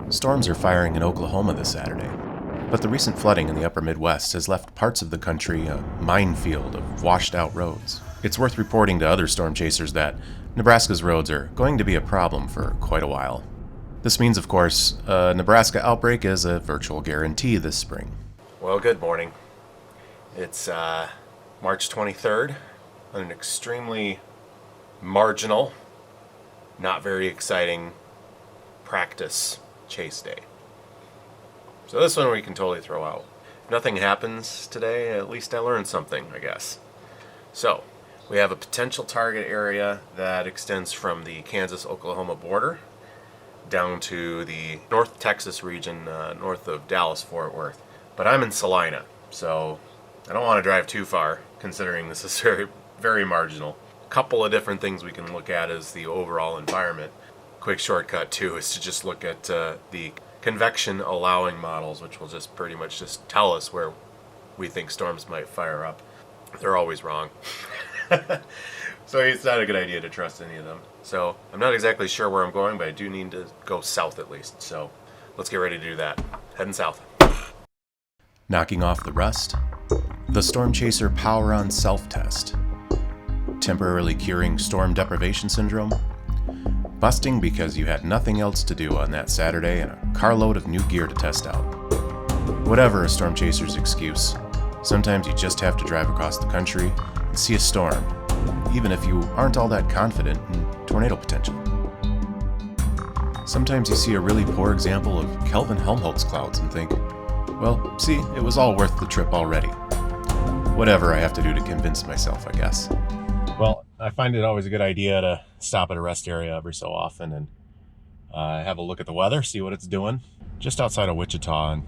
Storms are firing in Oklahoma this Saturday, but the recent flooding in the upper Midwest has left parts of the country a minefield of washed-out roads. It's worth reporting to other storm chasers that Nebraska's roads are going to be a problem for quite a while. This means, of course, a Nebraska outbreak is a virtual guarantee this spring. Well, good morning. It's March 23rd on an extremely marginal, not very exciting practice chase day. So this one we can totally throw out. If nothing happens today, at least I learned something, I guess. So, we have a potential target area that extends from the Kansas-Oklahoma border down to the North Texas region north of Dallas-Fort Worth. But I'm in Salina, so I don't want to drive too far, considering this is very, very marginal. A couple of different things we can look at is the overall environment. Quick shortcut too is to just look at the convection allowing models, which will just pretty much just tell us where we think storms might fire up. They're always wrong. So it's not a good idea to trust any of them. So I'm not exactly sure where I'm going, but I do need to go south at least. So let's get ready to do that. Heading south. Knocking off the rust, the Storm Chaser Power On Self-Test. Temporarily curing storm deprivation syndrome. Busting because you had nothing else to do on that Saturday and a carload of new gear to test out. Whatever a storm chaser's excuse, sometimes you just have to drive across the country and see a storm, even if you aren't all that confident in tornado potential. Sometimes you see a really poor example of Kelvin Helmholtz clouds and think, well, see, it was all worth the trip already. Whatever I have to do to convince myself, I guess. Well, I find it always a good idea to stop at a rest area every so often and have a look at the weather, see what it's doing. Just outside of Wichita on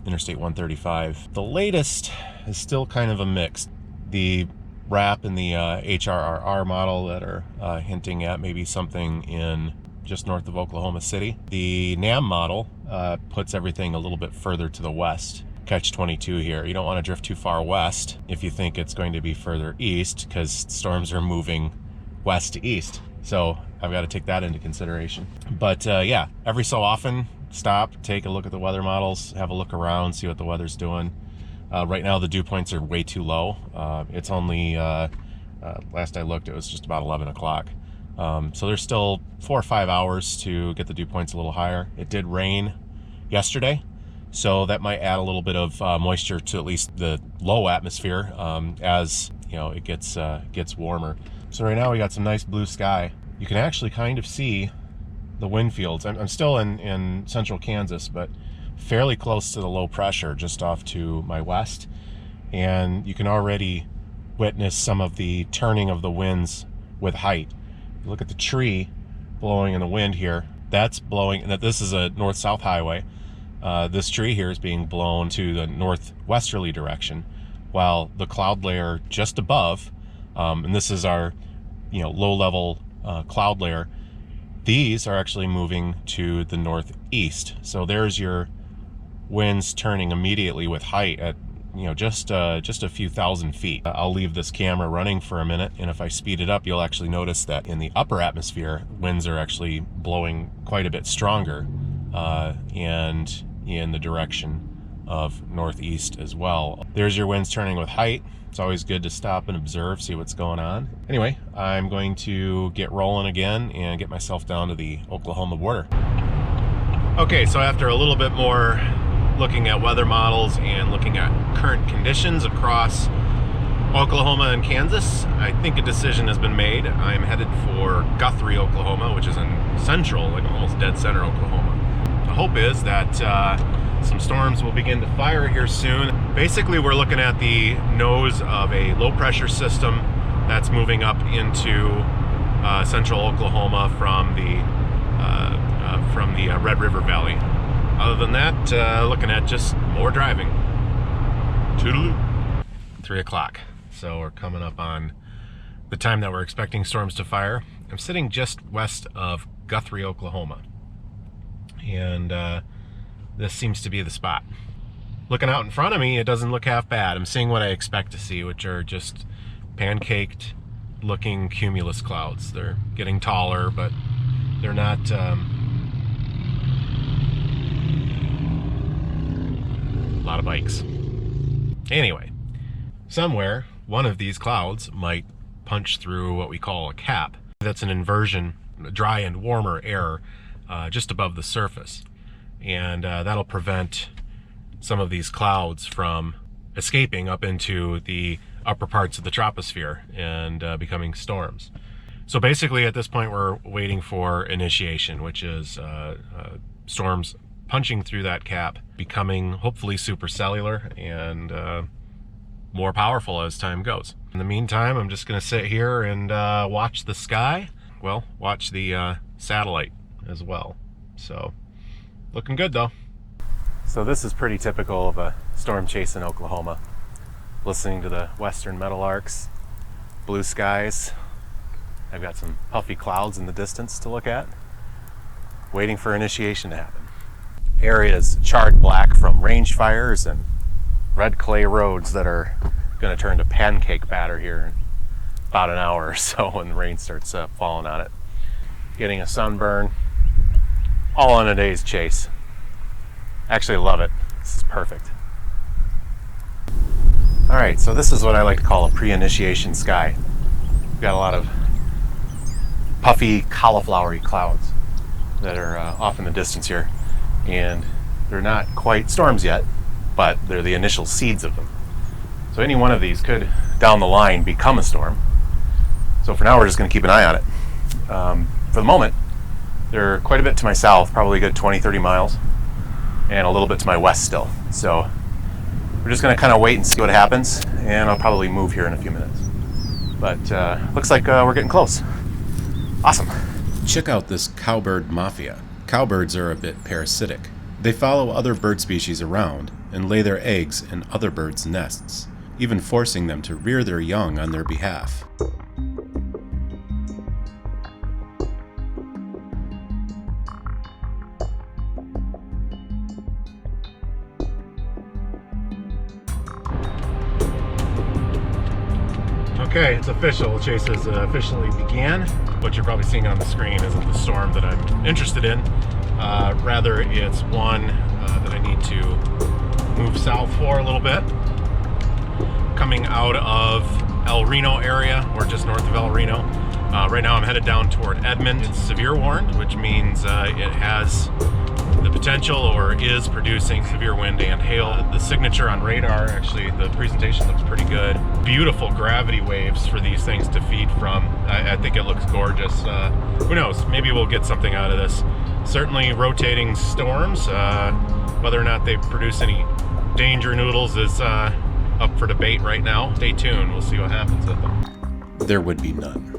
Interstate 135. The latest is still kind of a mix. The RAP and the HRRR model that are hinting at maybe something in just north of Oklahoma City. The NAM model puts everything a little bit further to the west. Catch-22 here. You don't want to drift too far west if you think it's going to be further east, because storms are moving west to east. So I've got to take that into consideration. But yeah, every so often, stop, take a look at the weather models, have a look around, see what the weather's doing. Right now, the dew points are way too low. It's only, last I looked, it was just about 11 o'clock. So there's still 4 or 5 hours to get the dew points a little higher. It did rain yesterday, so that might add a little bit of moisture to at least the low atmosphere as you know it gets warmer. So right now we got some nice blue sky. You can actually kind of see the wind fields. I'm still in central Kansas, but fairly close to the low pressure just off to my west, and you can already witness some of the turning of the winds with height. You look at the tree blowing in the wind here. That's blowing, and this is a north-south highway. This tree here is being blown to the northwesterly direction, while the cloud layer just above, and this is our low-level cloud layer, these are actually moving to the northeast. So there's your winds turning immediately with height at just a few thousand feet. I'll leave this camera running for a minute, and if I speed it up, you'll actually notice that in the upper atmosphere, winds are actually blowing quite a bit stronger, and in the direction of northeast as well. There's your winds turning with height. It's always good to stop and observe, see what's going on. Anyway, I'm going to get rolling again and get myself down to the Oklahoma border. Okay, so after a little bit more looking at weather models and looking at current conditions across Oklahoma and Kansas, I think a decision has been made. I'm headed for Guthrie, Oklahoma, which is in central, like almost dead center Oklahoma. The hope is that some storms will begin to fire here soon. Basically, we're looking at the nose of a low pressure system that's moving up into central Oklahoma from the Red River Valley. Other than that, looking at just more driving. Toodaloo. 3 o'clock. So we're coming up on the time that we're expecting storms to fire. I'm sitting just west of Guthrie, Oklahoma. And this seems to be the spot. Looking out in front of me, it doesn't look half bad. I'm seeing what I expect to see, which are just pancaked looking cumulus clouds. They're getting taller, but they're not lot of mics. Anyway, somewhere, one of these clouds might punch through what we call a cap. That's an inversion, dry and warmer air just above the surface. And that'll prevent some of these clouds from escaping up into the upper parts of the troposphere and becoming storms. So basically at this point we're waiting for initiation, which is storms punching through that cap, becoming hopefully supercellular and more powerful as time goes. In the meantime, I'm just going to sit here and watch the sky. Well, watch the satellite as well. So, looking good though. So this is pretty typical of a storm chase in Oklahoma. Listening to the western meadowlarks, blue skies. I've got some puffy clouds in the distance to look at. Waiting for initiation to happen. Areas charred black from range fires and red clay roads that are going to turn to pancake batter here in about an hour or so when the rain starts falling on it. Getting a sunburn, all on a day's chase. Actually love it. This is perfect. All right, so this is what I like to call a pre-initiation sky. We've got a lot of puffy, cauliflowery clouds that are off in the distance here. And they're not quite storms yet, but they're the initial seeds of them. So any one of these could, down the line, become a storm. So for now, we're just going to keep an eye on it. For the moment, they're quite a bit to my south, probably a good 20-30 miles, and a little bit to my west still. So we're just going to kind of wait and see what happens, and I'll probably move here in a few minutes. But looks like we're getting close. Awesome. Check out this cowbird mafia. Cowbirds are a bit parasitic. They follow other bird species around and lay their eggs in other birds' nests, even forcing them to rear their young on their behalf. Okay, it's official. The chase has officially began. What you're probably seeing on the screen isn't the storm that I'm interested in. Rather, it's one that I need to move south for a little bit. Coming out of El Reno area, or just north of El Reno. Right now I'm headed down toward Edmond. It's severe warned, which means it has the potential or is producing severe wind and hail. The signature on radar, actually the presentation looks pretty good. Beautiful gravity waves for these things to feed from. I think it looks gorgeous. Who knows, maybe we'll get something out of this. Certainly rotating storms, whether or not they produce any danger noodles is up for debate right now. Stay tuned, we'll see what happens with them. There would be none.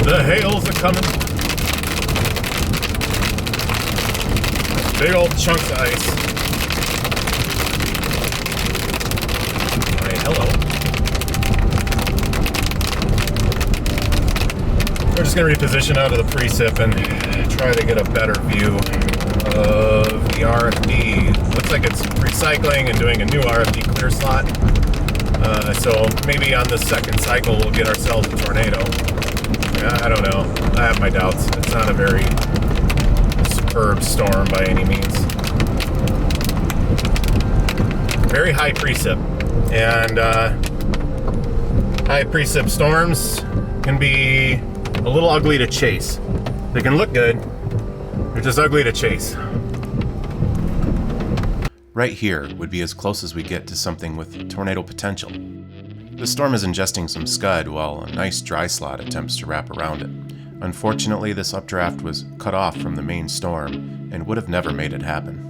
The hails are coming. Big old chunks of ice. Alright, hello. We're just going to reposition out of the precip and try to get a better view of the RFD. Looks like it's recycling and doing a new RFD clear slot. So maybe on the second cycle we'll get ourselves a tornado. I don't know. I have my doubts. It's not a very superb storm by any means. Very high precip. And High-precip storms can be a little ugly to chase. They can look good, they're just ugly to chase. Right here would be as close as we get to something with tornado potential. The storm is ingesting some scud while a nice dry slot attempts to wrap around it. Unfortunately, this updraft was cut off from the main storm and would have never made it happen.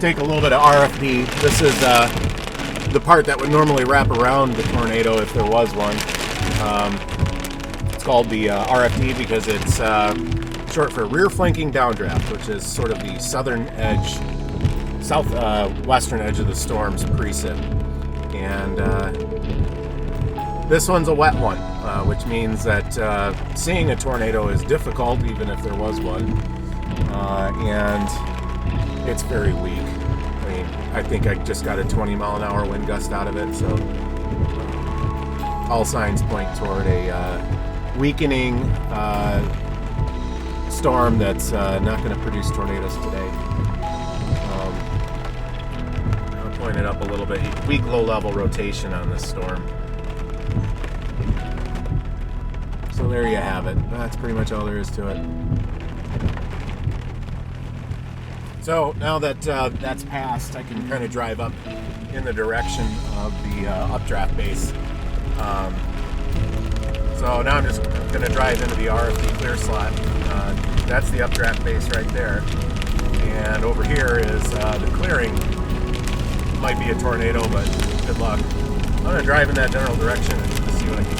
Take a little bit of RFD. This is the part that would normally wrap around the tornado if there was one. It's called the RFD because it's short for rear flanking downdraft, which is sort of the southern edge, southwestern edge of the storm's precip. And this one's a wet one, which means that seeing a tornado is difficult, even if there was one. And it's very weak. I mean, I think I just got a 20-mile-an-hour wind gust out of it, so all signs point toward a weakening storm that's not going to produce tornadoes today. I'll point it up a little bit. Weak low-level rotation on this storm. So there you have it. That's pretty much all there is to it. So now that that's passed, I can kind of drive up in the direction of the updraft base. So now I'm just going to drive into the RFD clear slot. That's the updraft base right there. And over here is the clearing. Might be a tornado, but good luck. I'm going to drive in that general direction and see what I can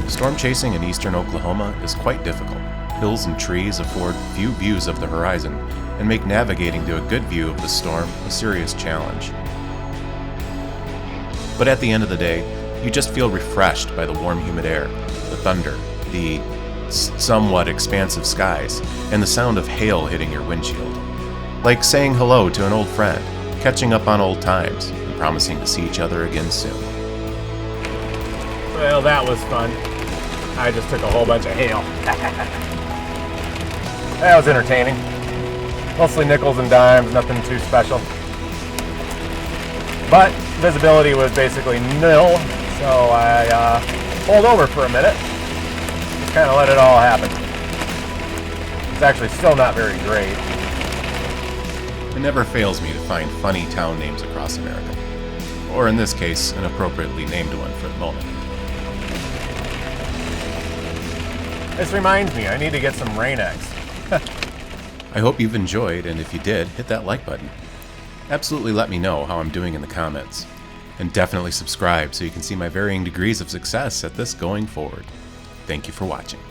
see. Storm chasing in eastern Oklahoma is quite difficult. Hills and trees afford few views of the horizon and make navigating to a good view of the storm a serious challenge. But at the end of the day, you just feel refreshed by the warm, humid air, the thunder, the somewhat expansive skies, and the sound of hail hitting your windshield. Like saying hello to an old friend, catching up on old times, and promising to see each other again soon. Well, that was fun. I just took a whole bunch of hail. That was entertaining. Mostly nickels and dimes, nothing too special. But visibility was basically nil, so I pulled over for a minute. Just kind of let it all happen. It's actually still not very great. It never fails me to find funny town names across America. Or in this case, an appropriately named one for the moment. This reminds me, I need to get some Rain-X. I hope you've enjoyed, and if you did, hit that like button. Absolutely let me know how I'm doing in the comments. And definitely subscribe so you can see my varying degrees of success at this going forward. Thank you for watching.